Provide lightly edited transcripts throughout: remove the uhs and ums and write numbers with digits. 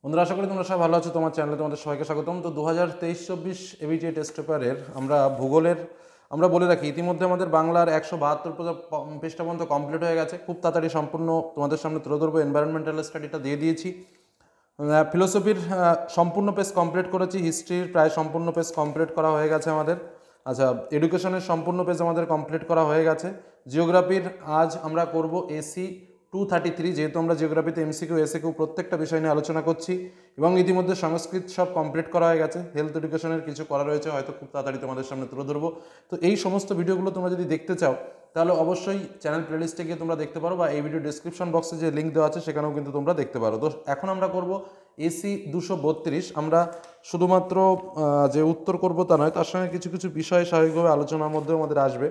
বন্ধুরা, আশা করি তোমরা সবাই ভালো আছো। তোমার চ্যানেলে তোমাদের সবাইকে স্বাগতম। তো 2023-24 এবিটিএ টেস্ট পেপারের ভূগোলের আমরা বলে রাখি ইতিমধ্যে আমাদের বাংলার 172 পৃষ্ঠা পর্যন্ত কমপ্লিট হয়ে গেছে। খুব তাড়াতাড়ি সম্পূর্ণ তোমাদের সামনে তুলে ধরবো। এনভায়রনমেন্টাল স্টাডিটা দিয়ে দিয়েছি। ফিলোসফির সম্পূর্ণ পেজ কমপ্লিট করেছি। হিস্ট্রির প্রায় সম্পূর্ণ পেজ কমপ্লিট করা হয়ে গেছে আমাদের। আচ্ছা, এডুকেশনের সম্পূর্ণ পেজ আমাদের কমপ্লিট করা হয়ে গেছে। জিওগ্রাফির আজ আমরা করব এসি 233, যেহেতু আমরা জিওগ্রাফিতে এমসিকিউ এসিকিউ প্রত্যেকটা বিষয় নিয়ে আলোচনা করছি। এবং ইতিমধ্যে সংস্কৃত সব কমপ্লিট করা হয়ে গেছে। হেলথ এডুকেশনের কিছু করা রয়েছে, হয়তো খুব তাড়াতাড়ি তোমাদের সামনে তুলে ধরবো। তো এই সমস্ত ভিডিওগুলো তোমরা যদি দেখতে চাও তাহলে অবশ্যই চ্যানেল প্লেলিস্টে গিয়ে তোমরা দেখতে পারো, বা এই ভিডিও ডিসক্রিপশন বক্সে যে লিঙ্ক দেওয়া আছে সেখানেও কিন্তু তোমরা দেখতে পারো। তো এখন আমরা করব এসি 232। আমরা শুধুমাত্র যে উত্তর করব তা নয়, তার সঙ্গে কিছু কিছু বিষয় স্বাভাবিকভাবে আলোচনার মধ্যেও আমাদের আসবে,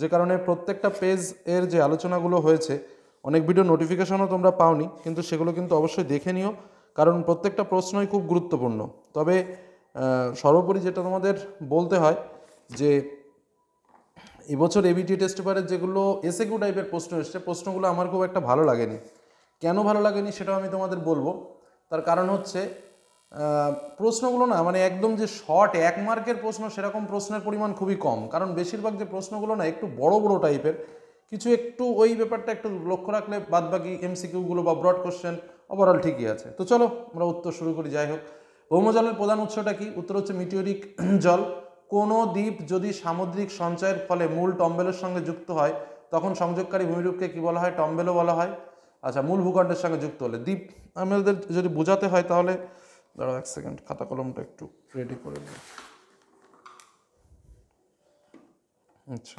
যে কারণে প্রত্যেকটা পেজ এর যে আলোচনাগুলো হয়েছে, অনেক ভিডিও নোটিফিকেশনও তোমরা পাওনি, কিন্তু সেগুলো কিন্তু অবশ্যই দেখে নিও, কারণ প্রত্যেকটা প্রশ্নই খুব গুরুত্বপূর্ণ। তবে সর্বোপরি যেটা তোমাদের বলতে হয় যে এবছর এবিটি টেস্ট পেপারের যেগুলো এসএকিউ টাইপের প্রশ্ন এসছে, প্রশ্নগুলো আমার খুব একটা ভালো লাগেনি। কেন ভালো লাগেনি সেটাও আমি তোমাদের বলবো। তার কারণ হচ্ছে প্রশ্নগুলো না, মানে একদম যে শর্ট 1 মার্কের প্রশ্ন সেরকম প্রশ্নের পরিমাণ খুবই কম। কারণ বেশিরভাগ যে প্রশ্নগুলো না একটু বড় বড় টাইপের, কিছু একটু ওই ব্যাপারটা একটু লক্ষ্য রাখলে বাদবাকি এমসিকিউগুলো বা ব্রড কোশ্চেন ওভারঅল ঠিকই আছে। তো চলো আমরা উত্তর শুরু করি। যাই হোক, ভৌমজলের প্রধান উৎসটা কি? উত্তর হচ্ছে মিটিওরিক জল। কোনো দ্বীপ যদি সামুদ্রিক সঞ্চয়ের ফলে মূল টম্বেলের সঙ্গে যুক্ত হয় তখন সংযোগকারী ভূমিরূপকে কি বলা হয়? টম্বেলও বলা হয়। আচ্ছা, মূল ভূখণ্ডের সঙ্গে যুক্ত হলে দ্বীপ আমাদের যদি বোঝাতে হয় তাহলে দাঁড়াও 1 সেকেন্ড, খাতা কলমটা একটু রেডি করে নিই। আচ্ছা,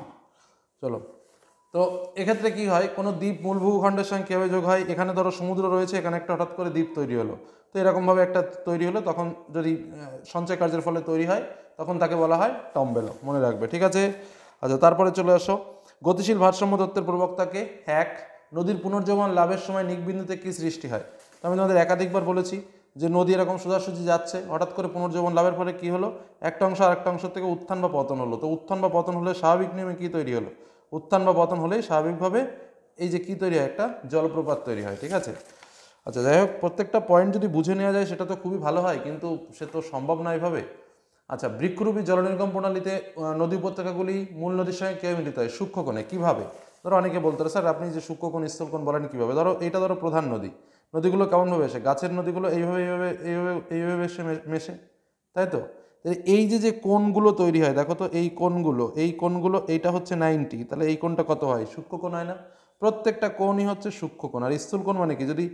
চলো। তো এক্ষেত্রে কি হয়, কোনো দ্বীপ মূল ভূখণ্ডের সঙ্গে কীভাবে যোগ হয়? এখানে ধরো সমুদ্র রয়েছে, এখানে একটা হঠাৎ করে দ্বীপ তৈরি হলো, তো এরকমভাবে একটা তৈরি হলো, তখন যদি সঞ্চয় কার্যের ফলে তৈরি হয় তখন তাকে বলা হয় টম্বেলো, মনে রাখবে, ঠিক আছে? আচ্ছা, তারপরে চলে আসো গতিশীল ভারসাম্য তত্ত্বের প্রবক্তাকে। এক, নদীর পুনর্জীবন লাভের সময় নিকবিন্দুতে কী সৃষ্টি হয়? তো আমি তোমাদের একাধিকবার বলেছি যে নদী এরকম সোজাসুজি যাচ্ছে, হঠাৎ করে পুনর্জীবন লাভের ফলে কী হলো? একটা অংশ আরেকটা অংশ থেকে উত্থান বা পতন হলো। তো উত্থান বা পতন হলে স্বাভাবিক নিয়মে কী তৈরি হলো? উত্থান বা পতন হলেই স্বাভাবিকভাবে এই যে কী তৈরি হয়? একটা জলপ্রপাত তৈরি হয়, ঠিক আছে? আচ্ছা, যাই হোক, প্রত্যেকটা পয়েন্ট যদি বুঝে নেওয়া যায় সেটা তো খুবই ভালো হয়, কিন্তু সে তো সম্ভব নয় এভাবে। আচ্ছা, বৃক্ষরূপী জলনির্গম প্রণালীতে নদী উপত্যকাগুলি মূল নদীর সঙ্গে কে মিলিত হয়? সূক্ষ্মকোণে। কীভাবে? ধরো অনেকে বলতে পারে, স্যার আপনি যে সূক্ষ্মকোণ স্থলকোণ বলেন কীভাবে? ধরো এইটা ধরো প্রধান নদী, নদীগুলো কেমনভাবে আসে? গাছের নদীগুলো এইভাবে এইভাবে এইভাবে এইভাবে এসে মেশে, তাই তো? এই যে যে কোণগুলো তৈরি হয়, দেখো তো এই কোণগুলো এইটা হচ্ছে 90, তাহলে এই কোণটা কত হয়? সূক্ষ্মকোণ হয় না? প্রত্যেকটা কোণই হচ্ছে সূক্ষ্মকোণ। আর স্থূলকোণ মানে কি? যদি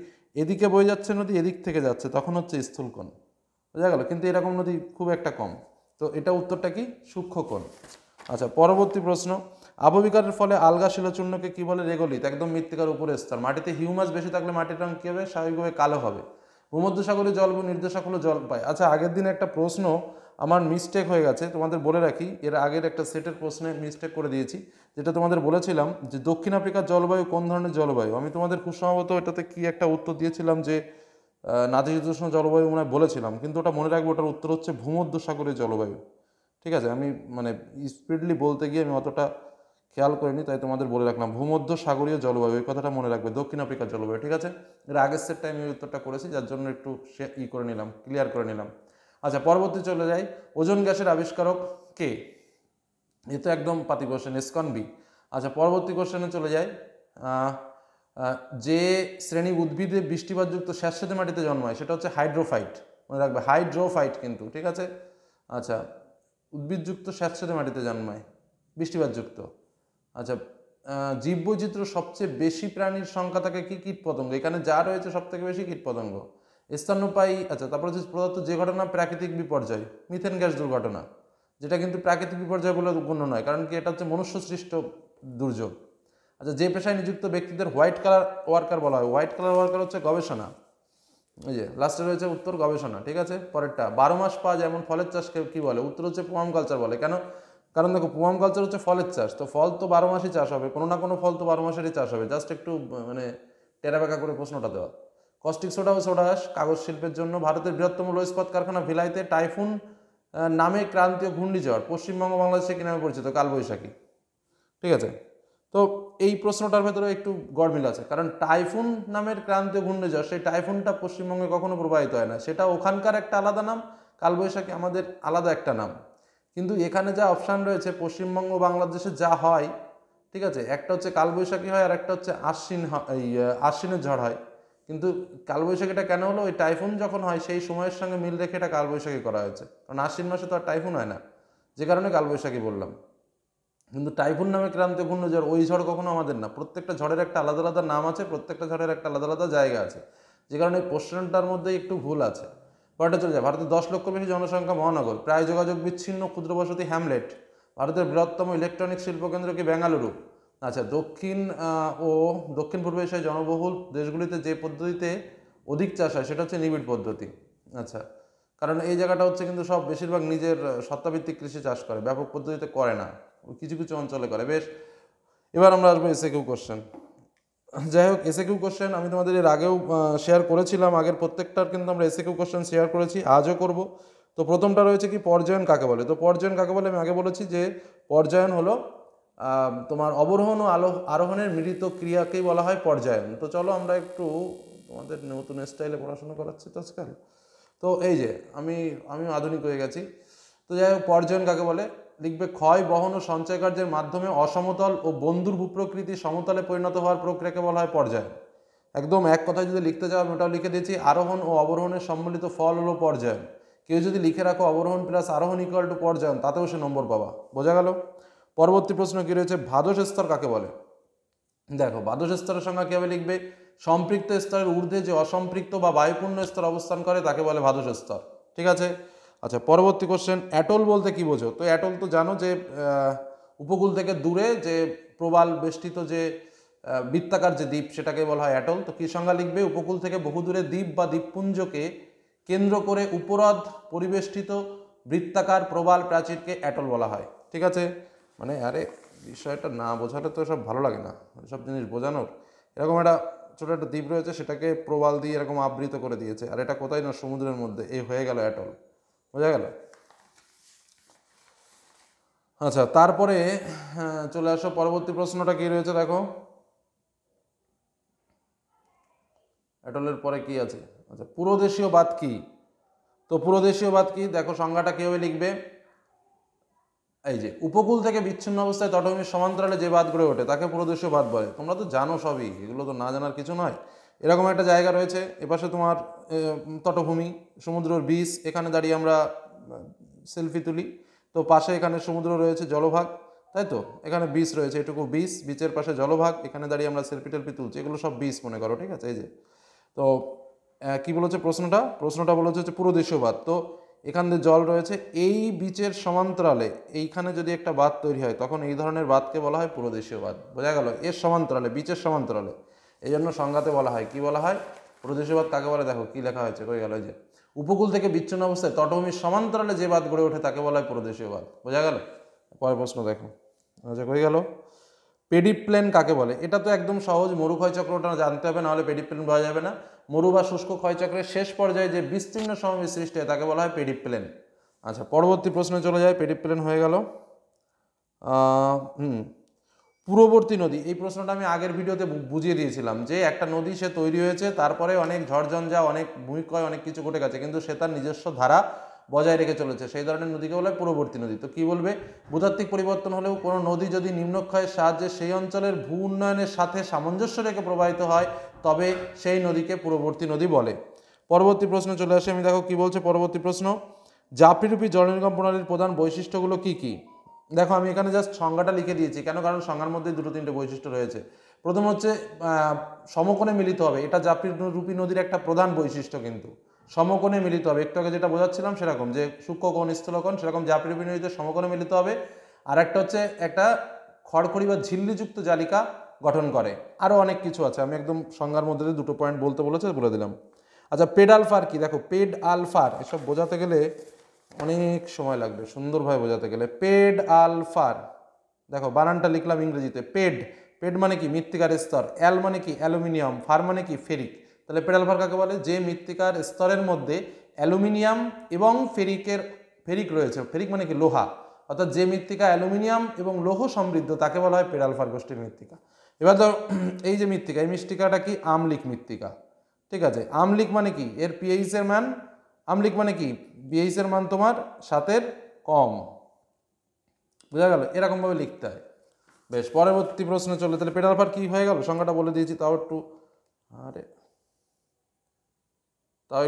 এদিকে বয়ে যাচ্ছে নদী, এদিক থেকে যাচ্ছে, তখন হচ্ছে স্থূলকোণ, বোঝা গেল? কিন্তু এরকম নদী খুব একটা কম। তো এটা উত্তরটা কি? সূক্ষ্মকোণ। আচ্ছা, পরবর্তী প্রশ্ন, আবহবিকারের ফলে আলগা শিলাচূর্ণকে কি বলে? রেগোলিথ। একদম মৃত্তিকার উপরে স্তর। মাটিতে হিউমাস বেশি থাকলে মাটির রং কী হবে? স্বাভাবিকভাবে কালো হবে। ভূমধ্যসাগরীয় জলবায়ু নির্দেশক হলো জলপাই। আচ্ছা, আগের দিন একটা প্রশ্ন আমার মিস্টেক হয়ে গেছে, তোমাদের বলে রাখি, এর আগের একটা সেটের প্রশ্নে মিস্টেক করে দিয়েছি, যেটা তোমাদের বলেছিলাম যে দক্ষিণ আফ্রিকার জলবায়ু কোন ধরনের জলবায়ু। আমি তোমাদের খুব সম্ভবত এটাতে কি একটা উত্তর দিয়েছিলাম যে নাতিশীতোষ্ণ জলবায়ু মনে হয় বলেছিলাম, কিন্তু ওটা মনে রাখবো, ওটার উত্তর হচ্ছে ভূমধ্যসাগরীয় জলবায়ু, ঠিক আছে? আমি মানে স্পিডলি বলতে গিয়ে আমি অতটা খেয়াল করিনি, তাই তোমাদের বলে রাখলাম ভূমধ্যসাগরীয় জলবায়ু, এই কথাটা মনে রাখবে, দক্ষিণ আফ্রিকার জলবায়ু, ঠিক আছে? এর আগের সেট টাইম আমি উত্তরটা করেছি, যার জন্য একটু করে নিলাম, ক্লিয়ার করে নিলাম। আচ্ছা, পরবর্তী চলে যাই, ওজোন গ্যাসের আবিষ্কারক কে? এ তো একদম পাতি কোশ্চেন, এসকন বি। আচ্ছা, পরবর্তী কোশ্চেনে চলে যাই, যে শ্রেণী উদ্ভিদে বৃষ্টিপাতযুক্ত স্যাঁতসেঁতে মাটিতে জন্মায় সেটা হচ্ছে হাইড্রোফাইট, মনে রাখবে, হাইড্রোফাইট কিন্তু, ঠিক আছে? আচ্ছা, উদ্ভিদযুক্ত স্যাঁতসেঁতে মাটিতে জন্মায়, বৃষ্টিপাতযুক্ত। আচ্ছা, জীববৈচিত্র্য সবচেয়ে বেশি প্রাণীর সংখ্যা থাকে কি? কীটপতঙ্গ। এখানে যা রয়েছে সব থেকে বেশি কীটপতঙ্গ। স্তন্যপায়ী। আচ্ছা, তারপর হচ্ছে প্রদত্ত যে ঘটনা প্রাকৃতিক বিপর্যয়, মিথেন গ্যাস দুর্ঘটনা, যেটা কিন্তু প্রাকৃতিক বিপর্যয় বলে গণ্য নয়, কারণ কি এটা হচ্ছে মনুষ্য সৃষ্ট দুর্যোগ। আচ্ছা, যে পেশায় নিযুক্ত ব্যক্তিদের হোয়াইট কালার ওয়ার্কার বলা হয়? হোয়াইট কালার ওয়ার্কার হচ্ছে গবেষণা। এই যে লাস্টে রয়েছে উত্তর গবেষণা, ঠিক আছে? পরেরটা, 12 মাস পাওয়া যায় এমন ফলের চাষকে কি বলে? উত্তর হচ্ছে পুয়াম কালচার বলে। কেন? কারণ দেখো, পুয়াম কালচার হচ্ছে ফলের চাষ, তো ফল তো 12 মাসই চাষ হবে, কোনো না কোনো ফল তো 12 মাসেরই চাষ হবে। জাস্ট একটু মানে টেরাবেকা করে প্রশ্নটা দেওয়া। কস্টিক সোডা ও সোডা আঁশ কাগজ শিল্পের জন্য। ভারতের বৃহত্তম লৌহ ইস্পাত কারখানা ভিলাইতে। টাইফুন নামে ক্রান্তীয় ঘূর্ণিঝড় পশ্চিমবঙ্গ বাংলাদেশে কি নামে পরিচিত? কালবৈশাখী, ঠিক আছে? তো এই প্রশ্নটার ভেতরে একটু গড়মিল আছে, কারণ টাইফুন নামের ক্রান্তীয় ঘূর্ণিঝড়, সেই টাইফুনটা পশ্চিমবঙ্গে কখনো প্রবাহিত হয় না, সেটা ওখানকার একটা আলাদা নাম, কালবৈশাখী আমাদের আলাদা একটা নাম। কিন্তু এখানে যা অপশান রয়েছে পশ্চিমবঙ্গ বাংলাদেশে যা হয়, ঠিক আছে, একটা হচ্ছে কালবৈশাখী হয় আর একটা হচ্ছে আশ্বিনের ঝড় হয়। কিন্তু কালবৈশাখীটা কেন হলো, ওই টাইফুন যখন হয় সেই সময়ের সঙ্গে মিল রেখে এটা কালবৈশাখী করা হয়েছে, কারণ আশ্বিন মাসে তো আর টাইফুন হয় না, যে কারণে কালবৈশাখী বললাম। কিন্তু টাইফুন নামে ক্রান্তীয় ঘূর্ণিঝড় ওই ঝড় কখনো আমাদের না, প্রত্যেকটা ঝড়ের একটা আলাদা আলাদা নাম আছে, প্রত্যেকটা ঝড়ের একটা আলাদা আলাদা জায়গা আছে, যে কারণে এই প্রশ্নটার মধ্যে একটু ভুল আছে। পরেরটা চলে যায়, ভারতের 10 লক্ষ বেশি জনসংখ্যা মহানগর, প্রায় যোগাযোগ বিচ্ছিন্ন ক্ষুদ্র বসতি হ্যামলেট, ভারতের বৃহত্তম ইলেকট্রনিক শিল্পকেন্দ্র কি বেঙ্গালুরু। আচ্ছা, দক্ষিণ পূর্ব এশিয়ায় জনবহুল দেশগুলিতে যে পদ্ধতিতে অধিক চাষ হয় সেটা হচ্ছে নিবিড় পদ্ধতি। আচ্ছা, কারণ এই জায়গাটা হচ্ছে কিন্তু সব বেশিরভাগ নিজের সত্তাভিত্তিক কৃষি চাষ করে, ব্যাপক পদ্ধতিতে করে না, কিছু কিছু অঞ্চলে করে। বেশ, এবার আমরা আসবো এসএকিউ কোশ্চেন। যাই হোক, এসএকিউ কোশ্চেন আমি তোমাদের এর আগেও শেয়ার করেছিলাম, আগের প্রত্যেকটার কিন্তু আমরা এসএকিউ কোশ্চেন শেয়ার করেছি, আজও করব। তো প্রথমটা রয়েছে কি, পর্যায়ন কাকে বলে। তো পর্যায়ন কাকে বলে আমি আগে বলেছি যে পর্যায়ন হলো তোমার অবরোহণ ও আরোহণের মিলিত ক্রিয়াকেই বলা হয় পর্যায়ন। তো চলো আমরা একটু তোমাদের নতুন স্টাইলে পড়াশোনা করাচ্ছি তো আজকাল, তো এই যে আমি আধুনিক হয়ে গেছি। তো যাই হোক, পর্যায়ন কাকে বলে, লিখবে ক্ষয় বহন ও সঞ্চয় কার্যের মাধ্যমে অসমতল ও বন্ধুর ভূপ্রকৃতি সমতলে পরিণত হওয়ার প্রক্রিয়াকে বলা হয় পর্যায়ন। একদম এক কথায় যদি লিখতে চাও, আমি ওটাও লিখে দিয়েছি, আরোহণ ও অবরোহণের সম্মিলিত ফল হলো পর্যায়ন। কেউ যদি লিখে রাখো অবরোহণ প্লাস আরোহণ ইকুয়াল টু পর্যায়ন, তাতেও সে নম্বর পাবা, বোঝা গেল। পরবর্তী প্রশ্ন কি রয়েছে, ভাদস স্তর কাকে বলে। দেখো, ভাদস স্তরের সংজ্ঞা কীভাবে লিখবে, সম্পৃক্ত স্তরের ঊর্ধ্বে যে অসম্পৃক্ত বা বায়ুপূর্ণ স্তর অবস্থান করে তাকে বলে ভাদস স্তর, ঠিক আছে। আচ্ছা, পরবর্তী কোশ্চেন, অ্যাটল বলতে কি বোঝো। তো অ্যাটল তো জানো যে উপকূল থেকে দূরে যে প্রবাল বেষ্টিত যে বৃত্তাকার যে দ্বীপ, সেটাকে বলা হয় অ্যাটল। তো কি সংজ্ঞা লিখবে, উপকূল থেকে বহু দূরে দ্বীপ বা দ্বীপপুঞ্জকে কেন্দ্র করে উপহ্রদ পরিবেষ্টিত বৃত্তাকার প্রবাল প্রাচীরকে অ্যাটল বলা হয়, ঠিক আছে। মানে আরে বিষয়টা না বোঝালে তো সব ভালো লাগে না, সব জিনিস বোঝানোর। এরকম একটা ছোটো একটা দ্বীপ রয়েছে, সেটাকে প্রবাল দিয়ে এরকম আবৃত করে দিয়েছে, আর এটা কোথায় না সমুদ্রের মধ্যে, এই হয়ে গেল অ্যাটল, বোঝা গেল। আচ্ছা, তারপরে চলে আসো, পরবর্তী প্রশ্নটা কি রয়েছে দেখো, অ্যাটলের পরে কি আছে। আচ্ছা, পুরোদেশীয় বাঁধ কি। তো পুরোদেশীয় বাঁধ কি, দেখো সংজ্ঞাটা কীভাবে লিখবে, এই যে উপকূল থেকে বিচ্ছিন্ন অবস্থায় তটভূমির সমান্তরালে যে বাঁধ গড়ে ওঠে তাকে পুরোদেশীয় বাঁধ বলে। তোমরা তো জানো সবই, এগুলো তো না জানার কিছু নয়। এরকম একটা জায়গা রয়েছে, এপাশে তোমার তটভূমি, সমুদ্রের বিচ, এখানে দাঁড়িয়ে আমরা সেলফি তুলি। তো পাশে এখানে সমুদ্র রয়েছে, জলভাগ, তাই তো, এখানে বিচ রয়েছে, এটুকু বিচ, বিচের পাশে জলভাগ, এখানে দাঁড়িয়ে আমরা সেলফি টেলফি তুলছি, এগুলো সব বিচ মনে করো, ঠিক আছে। এই যে, তো কি বলেছে প্রশ্নটা বলেছে হচ্ছে পুরোদেশীয় বাঁধ। তো এখান দিয়ে জল রয়েছে, এই বিচের সমান্তরালে এইখানে যদি একটা বাঁধ তৈরি হয় তখন এই ধরনের বাঁধকে বলা হয় পুরোদেশীয় বাঁধ, বোঝা গেল। এর সমান্তরালে, বিচের সমান্তরালে, এই জন্য সংজ্ঞাতে বলা হয়, কি বলা হয়, পুরোদেশীয় বাঁধ কাকে বলে। দেখো কি লেখা হয়েছে, কই গেল, এই যে উপকূল থেকে বিচ্ছিন্ন অবস্থায় তটভূমির সমান্তরালে যে বাঁধ গড়ে ওঠে তাকে বলা হয় পুরোদেশীয় বাঁধ, বোঝা গেল। পরের প্রশ্ন দেখো, আচ্ছা কই গেল, পেডিপ্লেন কাকে বলে। এটা তো একদম সহজ, মরু ক্ষয়চক্রটা জানতে হবে, নাহলে পেডিপ্লেন বলা যাবে না। মরু বা শুষ্ক ক্ষয়চক্রের শেষ পর্যায়ে যে বিস্তীর্ণ সমভূমি সৃষ্টি হয় তাকে বলা হয় পেডিপ্লেন। আচ্ছা, পরবর্তী প্রশ্নে চলে যায়, পেডিপ্লেন হয়ে গেল। পূর্ববর্তী নদী, এই প্রশ্নটা আমি আগের ভিডিওতে বুঝিয়ে দিয়েছিলাম যে একটা নদী সে তৈরি হয়েছে, তারপরে অনেক ঝড়ঝঞ্ঝা, অনেক ভূমিক্ষয়, অনেক কিছু ঘটে গেছে, কিন্তু সে তার নিজস্ব ধারা বজায় রেখে চলেছে, সেই ধরনের নদীকে বলা হয় পূর্ববর্তী নদী। তো কি বলবে, ভূতাত্ত্বিক পরিবর্তন হলেও কোনো নদী যদি নিম্নক্ষয়ের সাহায্যে সেই অঞ্চলের ভূ উন্নয়নের সাথে সামঞ্জস্য রেখে প্রবাহিত হয় তবে সেই নদীকে পূর্ববর্তী নদী বলে। পরবর্তী প্রশ্ন চলে আসে, আমি দেখো কি বলছে পরবর্তী প্রশ্ন, জাপিরূপী জলনির্গম প্রণালীর প্রধান বৈশিষ্ট্যগুলো কি কি। দেখো আমি এখানে জাস্ট সংজ্ঞাটা লিখে দিয়েছি, কেন, কারণ সংজ্ঞার মধ্যে দুটো তিনটে বৈশিষ্ট্য রয়েছে। প্রথম হচ্ছে সমকোণে মিলিত হবে, এটা জাপিরূপী নদীর একটা প্রধান বৈশিষ্ট্য, কিন্তু সমকোণে মিলিত হবে, একটু আগে যেটা বোঝাচ্ছিলাম সেরকম, যে সূক্ষ্মকোণ স্থূলকোণ, সেরকম জাপিরূপী নদীতে সমকোণে মিলিত হবে। আর একটা হচ্ছে একটা খড়খড়ি বা ঝিল্লিযুক্ত জালিকা গঠন করে, আরও অনেক কিছু আছে, আমি একদম সংজ্ঞার মধ্যে দুটো পয়েন্ট বলতে বলেছে বলে দিলাম। আচ্ছা, পেড আলফার কি, দেখো পেড আলফার এসব বোঝাতে গেলে অনেক সময় লাগবে, সুন্দরভাবে বোঝাতে গেলে। পেড আলফার, দেখো বানানটা লিখলাম ইংরেজিতে, পেড, পেড মানে কি মৃত্তিকার স্তর, অ্যাল মানে কি অ্যালুমিনিয়াম, ফার মানে কি ফেরিক। তাহলে পেড আলফার কাকে বলে, যে মৃত্তিকার স্তরের মধ্যে অ্যালুমিনিয়াম এবং ফেরিক রয়েছে, ফেরিক মানে কি লোহা, অর্থাৎ যে মৃত্তিকা অ্যালুমিনিয়াম এবং লৌহ সমৃদ্ধ তাকে বলা হয় পেডালফার গোষ্ঠীর মৃত্তিকা। এবার ধর এই যে মৃত্তিকা, এই মৃত্তিকাটা কি আমলিক মৃত্তিকা, ঠিক আছে। আমলিক মানে কি, এর পিএইচ এর মান, আমলিক মানে কি পিএইচ এর মান তোমার 7-এর কম, বোঝা গেল, এরকম ভাবে লিখতে হয়। বেশ, পরবর্তী প্রশ্ন চলে। তাহলে পেডালফার কি হয়ে গেল, সংখ্যাটা বলে দিয়েছি, তাও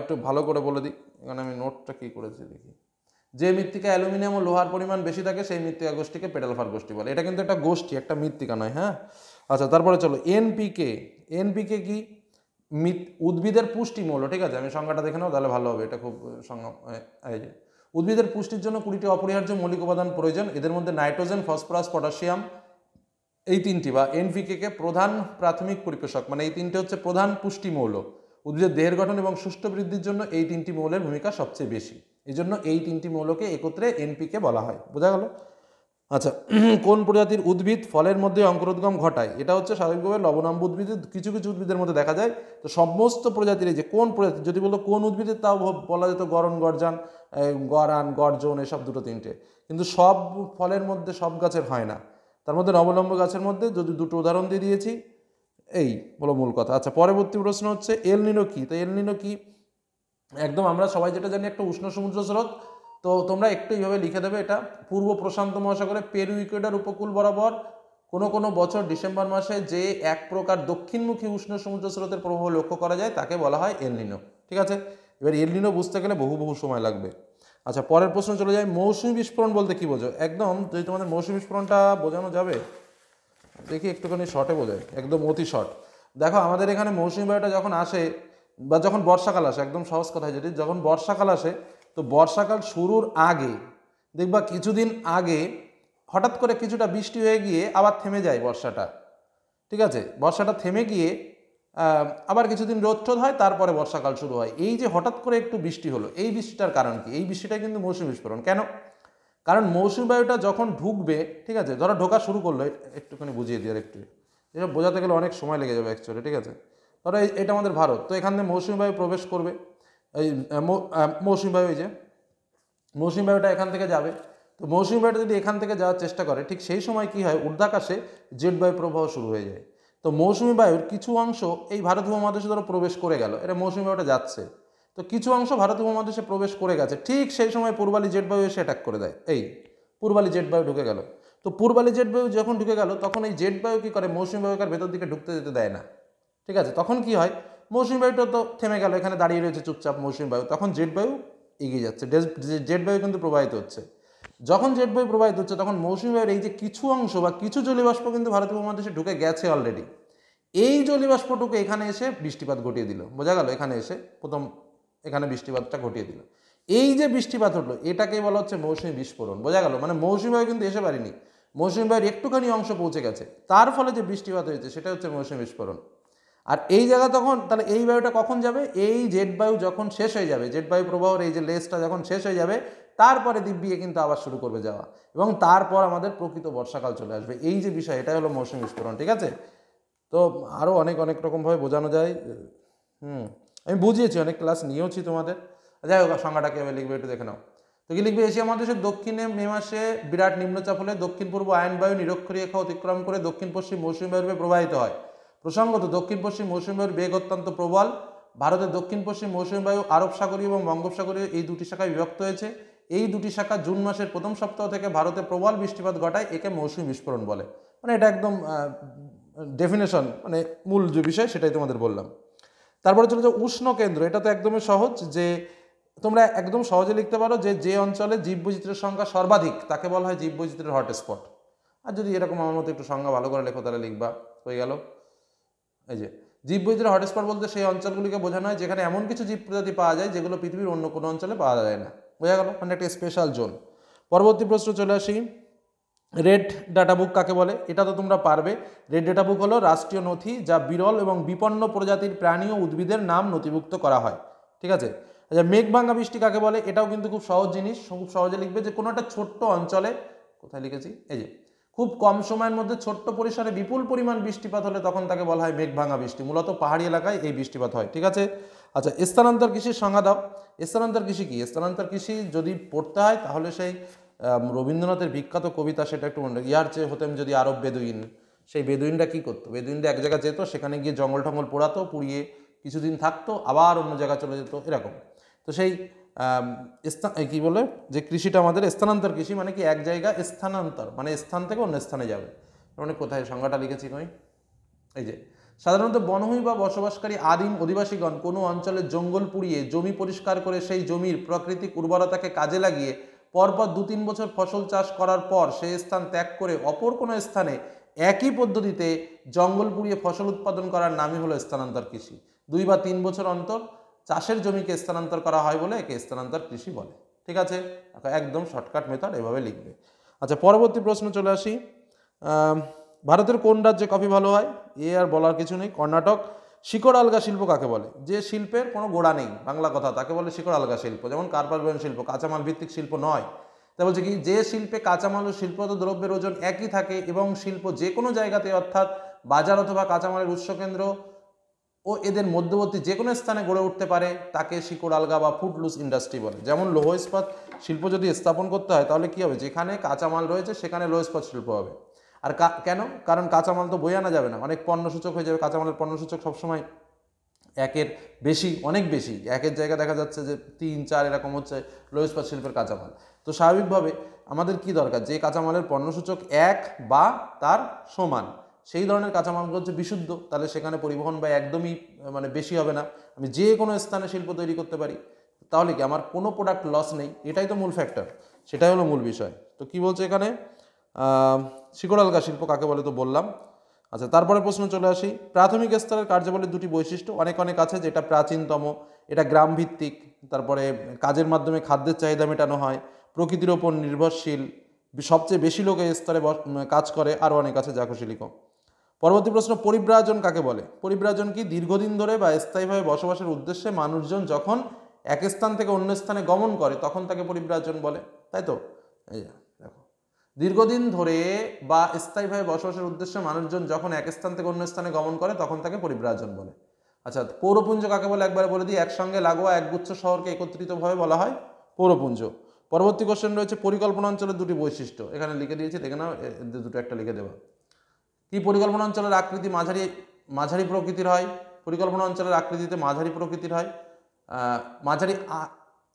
একটু ভালো করে বলে দিই। এখানে আমি নোটটা কি করেছি দেখি। যে মৃত্তিকা অ্যালুমিনিয়াম ও লোহার পরিমাণ বেশি থাকে সেই মৃত্তিকা গোষ্ঠীকে পেডালফার গোষ্ঠী বলে। এটা কিন্তু একটা গোষ্ঠী, একটা মৃত্তিকা নয়, হ্যাঁ। আচ্ছা, তারপরে চলো এনপিকে। এনপিকে কি, উদ্ভিদের পুষ্টি মৌল, ঠিক আছে। আমি সংজ্ঞাটা দেখে নাও তাহলে ভালো হবে, এটা খুব এই যে উদ্ভিদের পুষ্টির জন্য 20টি অপরিহার্য মৌলিক উপাদান প্রয়োজন। এদের মধ্যে নাইট্রোজেন, ফসফরাস, পটাশিয়াম, এই তিনটি বা এনপিকে কে প্রধান প্রাথমিক পরিপোষক, মানে এই তিনটে হচ্ছে প্রধান পুষ্টি মৌল। উদ্ভিদের দেহের গঠন এবং সুষ্ঠু বৃদ্ধির জন্য এই তিনটি মৌলের ভূমিকা সবচেয়ে বেশি, এই জন্য এই তিনটি মৌলকে একত্রে এনপিকে বলা হয়, বোঝা গেল। আচ্ছা, কোন প্রজাতির উদ্ভিদ ফলের মধ্যে অঙ্কুরোদ্গম ঘটায়, এটা হচ্ছে স্বাভাবিকভাবে লবণাম্ব উদ্ভিদের কিছু কিছু উদ্ভিদের মধ্যে দেখা যায়। তো সমস্ত প্রজাতির, এই যে কোন প্রজাতি, যদি বলো কোন উদ্ভিদের তাও বলা যেত গরন, গরজান, গরান, গর্জন, এসব দুটো তিনটে, কিন্তু সব ফলের মধ্যে সব গাছের হয় না। তার মধ্যে নবলম্ব গাছের মধ্যে যদি দুটো উদাহরণ দিয়ে দিয়েছি, এই বলো মূল কথা। আচ্ছা, পরবর্তী প্রশ্ন হচ্ছে এল নিনো কি। তো এল নিনো কি, একদম আমরা সবাই যেটা জানি একটা উষ্ণ সমুদ্র স্রোত। তো তোমরা একটু এইভাবে লিখে দেবে, এটা পূর্ব প্রশান্ত মহাসাগরে পেরু ইকুয়েডর উপকূল বরাবর কোনো কোনো বছর ডিসেম্বর মাসে যে এক প্রকার দক্ষিণমুখী উষ্ণ সমুদ্র স্রোতের প্রভাব লক্ষ্য করা যায় তাকে বলা হয় এল নিনো, ঠিক আছে। এবার এল নিনো বুঝতে গেলে বহু বহু সময় লাগবে। আচ্ছা, পরের প্রশ্ন চলে যায়, মৌসুমী বিস্ফোরণ বলতে কি বোঝো। একদম যদি তোমাদের মৌসুমী বিস্ফোরণটা বোঝানো যাবে, দেখি একটুখানি শর্টে বোঝায়, একদম অতি শর্ট। দেখো, আমাদের এখানে মৌসুমী বায়ুটা যখন আসে বা যখন বর্ষাকাল আসে, একদম সহজ কথায় যদি যখন বর্ষাকাল আসে, তো বর্ষাকাল শুরুর আগে দেখবা কিছুদিন আগে হঠাৎ করে কিছুটা বৃষ্টি হয়ে গিয়ে আবার থেমে যায় বর্ষাটা, ঠিক আছে। বর্ষাটা থেমে গিয়ে আবার কিছুদিন রোদ টোদ হয়, তারপরে বর্ষাকাল শুরু হয়। এই যে হঠাৎ করে একটু বৃষ্টি হলো, এই বৃষ্টিটার কারণ কি, এই বৃষ্টিটা কিন্তু মৌসুমী বিস্ফোরণ। কেন, কারণ মৌসুমী বায়ুটা যখন ঢুকবে, ঠিক আছে, ধরো ঢোকা শুরু করলো, একটুখানি বুঝিয়ে দিই আর একটু, এসব বোঝাতে গেলে অনেক সময় লেগে যাবে অ্যাকচুয়ালি, ঠিক আছে। ধরো এটা আমাদের ভারত, তো এখান থেকে মৌসুমী বায়ু প্রবেশ করবে, এই মৌসুমী বায়ু, এই যে মৌসুমী বায়ুটা এখান থেকে যাবে। তো মৌসুমী বায়ুটা যদি এখান থেকে যাওয়ার চেষ্টা করে, ঠিক সেই সময় কি হয়, ঊর্ধ্বাকাশে জেট বায়ু প্রবাহ শুরু হয়ে যায়। তো মৌসুমী বায়ুর কিছু অংশ এই ভারত উপমহাদেশে ধরো প্রবেশ করে গেল, এটা মৌসুমী বায়ুটা যাচ্ছে, তো কিছু অংশ ভারত উপমহাদেশে প্রবেশ করে গেছে, ঠিক সেই সময় পূর্বালি জেট বায়ু এসে অ্যাটাক করে দেয়, এই পূর্বালি জেট বায়ু ঢুকে গেল। তো পূর্বালি জেট বায়ু যখন ঢুকে গেল, তখন এই জেট বায়ু কি করে, মৌসুমী বায়ুকার ভেতর দিকে ঢুকতে যেতে দেয় না, ঠিক আছে। তখন কি হয়, মৌসুমী বায়ুটা তো থেমে গেল, এখানে দাঁড়িয়ে রয়েছে চুপচাপ মৌসুমী বায়ু, তখন জেট বায়ু এগিয়ে যাচ্ছে, জেট বায়ু কিন্তু প্রবাহিত হচ্ছে। যখন জেট বায়ু প্রবাহিত হচ্ছে, তখন মৌসুমী বায়ুর এই যে কিছু অংশ বা কিছু জলীয়বাষ্প কিন্তু ভারত উপমহাদেশে ঢুকে গেছে অলরেডি, এই জলীয়বাষ্পটুকু এখানে এসে বৃষ্টিপাত ঘটিয়ে দিল, বোঝা গেল। এখানে এসে প্রথম এখানে বৃষ্টিপাতটা ঘটিয়ে দিল, এই যে বৃষ্টিপাত হলো এটাকেই বলা হচ্ছে মৌসুমী বিস্ফোরণ, বোঝা গেল। মানে মৌসুমী বায়ু কিন্তু এসে পারেনি, মৌসুমী বায়ুর একটুখানি অংশ পৌঁছে গেছে, তার ফলে যে বৃষ্টিপাত হয়েছে সেটা হচ্ছে মৌসুমী বিস্ফোরণ। আর এই জায়গা তখন, তাহলে এই বায়ুটা কখন যাবে, এই জেট বায়ু যখন শেষ হয়ে যাবে, জেট বায়ু প্রবাহের এই যে লেজটা যখন শেষ হয়ে যাবে, তারপরে দিব্যিয়ে কিন্তু আবার শুরু করবে যাওয়া, এবং তারপর আমাদের প্রকৃত বর্ষাকাল চলে আসবে। এই যে বিষয়, এটাই হলো মৌসুমী বিস্ফোরণ, ঠিক আছে। তো আরও অনেক অনেক রকমভাবে বোঝানো যায়, আমি বুঝিয়েছি, অনেক ক্লাস নিয়েওছি তোমাদের। যাই হোক, সংজ্ঞাটা কীভাবে লিখবে একটু দেখে নাও। তো কি লিখবে, এশিয়া মহাদেশের দক্ষিণে মে মাসে বিরাট নিম্নচাপ হলে দক্ষিণ পূর্ব আয়ন বায়ু নিরক্ষীয় রেখা অতিক্রম করে দক্ষিণ পশ্চিম মৌসুমী বায়ুরূপে প্রবাহিত হয়। প্রসঙ্গত, দক্ষিণ পশ্চিম মৌসুমী বায়ুর বেগ অত্যন্ত প্রবল। ভারতের দক্ষিণ পশ্চিম মৌসুমী বায়ু আরব সাগরীয় এবং বঙ্গোপসাগরীয় এই দুটি শাখায় বিভক্ত হয়েছে। এই দুটি শাখা জুন মাসের প্রথম সপ্তাহ থেকে ভারতে প্রবল বৃষ্টিপাত ঘটায়, একে মৌসুমী বিস্ফোরণ বলে। মানে এটা একদম ডেফিনেশন, মানে মূল যে বিষয় সেটাই তোমাদের বললাম। তারপরে চলে যাও উষ্ণ কেন্দ্র। এটা তো একদমই সহজ, যে তোমরা একদম সহজে লিখতে পারো যে যে অঞ্চলে জীববৈচিত্র্যের সংখ্যা সর্বাধিক তাকে বলা হয় জীববৈচিত্র্যের হটস্পট। আর যদি এরকম আমার মতো একটু সংজ্ঞা ভালো করে লেখো তাহলে লিখবা, হয়ে গেল। এই যে জীববৈচিত্র্যের হটস্পট বলতে সেই অঞ্চলগুলিকে বোঝানো হয় যেখানে এমন কিছু জীব প্রজাতি পাওয়া যায় যেগুলো পৃথিবীর অন্য কোনো অঞ্চলে পাওয়া যায় না, বোঝা গেল, মানে একটা স্পেশাল জোন। পরবর্তী প্রশ্ন চলে আসি, রেড ডাটা বুক কাকে বলে। এটা তো তোমরা পারবে। রেড ডাটা বুক হলো রাষ্ট্রীয় নথি যা বিরল এবং বিপন্ন প্রজাতির প্রাণী ও উদ্ভিদের নাম নথিভুক্ত করা হয়, ঠিক আছে। আচ্ছা, মেঘভাঙা বৃষ্টি কাকে বলে। এটাও কিন্তু খুব সহজ জিনিস, খুব সহজে লিখবে, যে কোনো একটা ছোট্ট অঞ্চলে, কোথায় লিখেছি, এই যে খুব কম সময়ের মধ্যে ছোট্ট পরিসরে বিপুল পরিমাণ বৃষ্টিপাত হলে তখন তাকে বলা হয় মেঘভাঙা বৃষ্টি। মূলত পাহাড়ি এলাকায় এই বৃষ্টিপাত হয়, ঠিক আছে। আচ্ছা, স্থানান্তর কৃষির সংজ্ঞা দাও। স্থানান্তর কৃষি কি। স্থানান্তর কৃষি যদি পড়তে হয় তাহলে সেই রবীন্দ্রনাথের বিখ্যাত কবিতা, সেটা একটু মনে, ইয়ার চেয়ে হতেম যদি আরব বেদুইন। সেই বেদুইনটা কী করতো? বেদুইনটা এক জায়গায় যেত, সেখানে গিয়ে জঙ্গল টঙ্গল পোড়াতো, পুড়িয়ে কিছুদিন থাকতো, আবার অন্য জায়গায় চলে যেত, এরকম। তো সেই কী বলে যে কৃষিটা আমাদের স্থানান্তর কৃষি, মানে কি এক জায়গা স্থানান্তর, মানে স্থান থেকে অন্য স্থানে যাবে। মানে কোথায় সংজ্ঞাটা লিখেছি নয়, এই যে সাধারণত বনভূমি বা বসবাসকারী আদিম অধিবাসীগণ কোনো অঞ্চলে জঙ্গল পুড়িয়ে জমি পরিষ্কার করে সেই জমির প্রাকৃতিক উর্বরতাকে কাজে লাগিয়ে পরপর 2-3 বছর ফসল চাষ করার পর সেই স্থান ত্যাগ করে অপর কোনো স্থানে একই পদ্ধতিতে জঙ্গল পুড়িয়ে ফসল উৎপাদন করার নামই হলো স্থানান্তর কৃষি। 2 বা 3 বছর অন্তর চাষের জমিকে স্থানান্তর করা হয় বলে একে স্থানান্তর কৃষি বলে। ঠিক আছে, একদম শর্টকাট মেথড, এভাবে লিখবে। আচ্ছা, পরবর্তী প্রশ্ন চলে আসি। ভারতের কোন রাজ্যে কফি ভালো হয়? এ আর বলার কিছু নেই, কর্ণাটক। শিকড় আলগা শিল্প কাকে বলে? যে শিল্পের কোনো গোড়া নেই, বাংলা কথা, তাকে বলে শিকড় আলগা শিল্প। যেমন কার্পাস বয়ন শিল্প কাঁচামাল ভিত্তিক শিল্প নয়। তা বলছে কি, যে শিল্পে কাঁচামাল ও শিল্পজাত দ্রব্যের ওজন একই থাকে এবং শিল্প যে কোনো জায়গাতে, অর্থাৎ বাজার অথবা কাঁচামালের উৎসকেন্দ্র ও এদের মধ্যবর্তী যে কোনো স্থানে গড়ে উঠতে পারে, তাকে শিকড় আলগা বা ফুটলুস ইন্ডাস্ট্রি বলে। যেমন লৌহ ইস্পাত শিল্প যদি স্থাপন করতে হয়, তাহলে কী হবে? যেখানে কাঁচামাল রয়েছে সেখানে লৌহ ইস্পাত শিল্প হবে। আর কেন? কারণ কাঁচামাল তো বয়ে আনা যাবে না, অনেক পণ্যসূচক হয়ে যাবে। কাঁচামালের পণ্যসূচক সবসময় একের বেশি, অনেক বেশি, একের জায়গায় দেখা যাচ্ছে যে 3-4 এরকম হচ্ছে লৌহ ইস্পাত শিল্পের কাঁচামাল। তো স্বাভাবিকভাবে আমাদের কি দরকার? যে কাঁচামালের পণ্যসূচক 1 বা তার সমান, সেই ধরনের কাঁচামালগুলো হচ্ছে বিশুদ্ধ, তাহলে সেখানে পরিবহন ব্যয় একদমই মানে বেশি হবে না। আমি যে কোনো স্থানে শিল্প তৈরি করতে পারি, তাহলে কি আমার কোনো প্রোডাক্ট লস নেই। এটাই তো মূল ফ্যাক্টর, সেটাই হলো মূল বিষয়। তো কি বলছে এখানে? শিকড় আলগা শিল্প কাকে বলে তো বললাম। আচ্ছা, তারপরে প্রশ্ন চলে আসি। প্রাথমিক স্তরের কার্যাবলীর দুটি বৈশিষ্ট্য অনেক অনেক আছে, যেটা প্রাচীনতম, এটা গ্রাম ভিত্তিক, তারপরে কাজের মাধ্যমে খাদ্যের চাহিদা মেটানো হয়, প্রকৃতির ওপর নির্ভরশীল, সবচেয়ে বেশি লোক এই স্তরে কাজ করে, আরও অনেক আছে, যা খুশি লিখো। পরবর্তী প্রশ্ন, পরিব্রাজন কাকে বলে? পরিব্রাজন কি? দীর্ঘদিন ধরে বা স্থায়ীভাবে বসবাসের উদ্দেশ্যে মানুষজন যখন এক স্থান থেকে অন্য স্থানে গমন করে তখন তাকে পরিব্রাজন বলে, তাই তো? এই দেখো, দীর্ঘদিন ধরে বা স্থায়ীভাবে বসবাসের উদ্দেশ্যে মানুষজন যখন এক স্থান থেকে অন্য স্থানে গমন করে তখন তাকে পরিব্রাজন বলে। আচ্ছা, পৌরপুঞ্জ কাকে বলে একবার বলে দিই। একসঙ্গে লাগোয়া একগুচ্ছ শহরকে একত্রিতভাবে বলা হয় পৌরপুঞ্জ। পরবর্তী কোশ্চেন রয়েছে, পরিকল্পনা অঞ্চলের দুটি বৈশিষ্ট্য। এখানে লিখে দিয়েছি, দেখে নাও, দুটো একটা লিখে দেওয়া। কি পরিকল্পনা অঞ্চলের আকৃতি মাঝারি প্রকৃতির হয়? পরিকল্পনা অঞ্চলের আকৃতিতে মাঝারি প্রকৃতির হয়, মাঝারি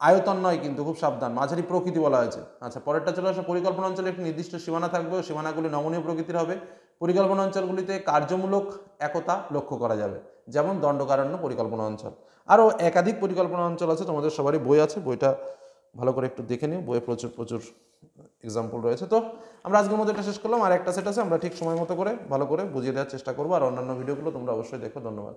আয়তন নয় কিন্তু, খুব সাবধান, মাঝারি প্রকৃতি বলা হয়েছে। আচ্ছা, পরেরটা চলে আসে, পরিকল্পনা অঞ্চলে একটি নির্দিষ্ট সীমানা থাকবে ও সীমানাগুলি নমনীয় প্রকৃতির হবে। পরিকল্পনা অঞ্চলগুলিতে কার্যমূলক একতা লক্ষ্য করা যাবে, যেমন দণ্ডকারণ্য পরিকল্পনা অঞ্চল। আরও একাধিক পরিকল্পনা অঞ্চল আছে, তোমাদের সবারই বই আছে, বইটা ভালো করে একটু দেখে নিও, বইয়ে প্রচুর প্রচুর এক্সাম্পল রয়েছে। তো আমরা আজকের মতো এটা শেষ করলাম, আর একটা সেট আছে, আমরা ঠিক সময় মতো করে ভালো করে বুঝিয়ে দেওয়ার চেষ্টা করবো। আর অন্যান্য ভিডিওগুলো তোমরা অবশ্যই দেখো। ধন্যবাদ।